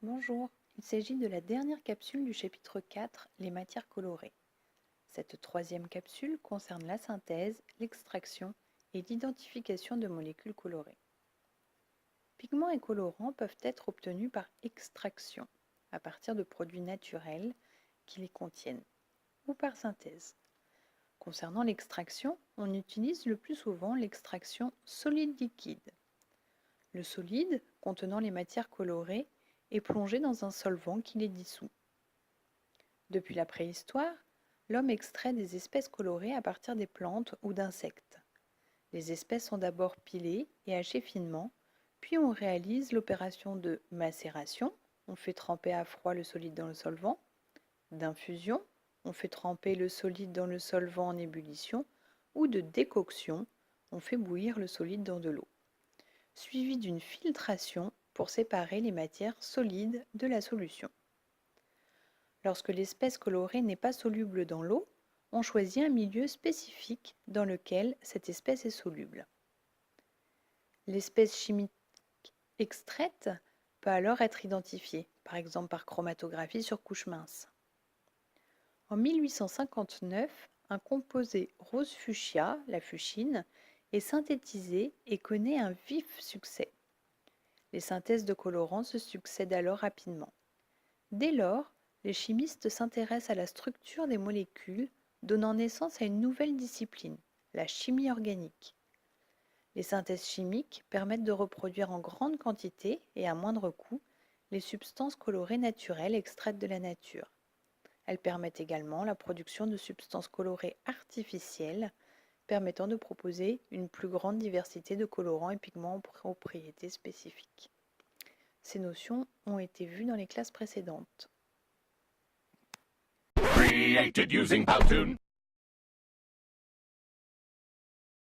Bonjour, il s'agit de la dernière capsule du chapitre 4, les matières colorées. Cette troisième capsule concerne la synthèse, l'extraction et l'identification de molécules colorées. Pigments et colorants peuvent être obtenus par extraction, à partir de produits naturels qui les contiennent, ou par synthèse. Concernant l'extraction, on utilise le plus souvent l'extraction solide-liquide. Le solide, contenant les matières colorées, est plongé dans un solvant qui les dissout. Depuis la préhistoire, l'homme extrait des espèces colorées à partir des plantes ou d'insectes. Les espèces sont d'abord pilées et hachées finement, puis on réalise l'opération de macération, on fait tremper à froid le solide dans le solvant, d'infusion, on fait tremper le solide dans le solvant en ébullition, ou de décoction, on fait bouillir le solide dans de l'eau, suivi d'une filtration pour séparer les matières solides de la solution. Lorsque l'espèce colorée n'est pas soluble dans l'eau, on choisit un milieu spécifique dans lequel cette espèce est soluble. L'espèce chimique extraite peut alors être identifiée, par exemple par chromatographie sur couche mince. En 1859, un composé rose fuchsia, la fuchsine, est synthétisé et connaît un vif succès. Les synthèses de colorants se succèdent alors rapidement. Dès lors, les chimistes s'intéressent à la structure des molécules, donnant naissance à une nouvelle discipline, la chimie organique. Les synthèses chimiques permettent de reproduire en grande quantité et à moindre coût les substances colorées naturelles extraites de la nature. Elles permettent également la production de substances colorées artificielles, permettant de proposer une plus grande diversité de colorants et pigments aux propriétés spécifiques. Ces notions ont été vues dans les classes précédentes. Created using Powtoon.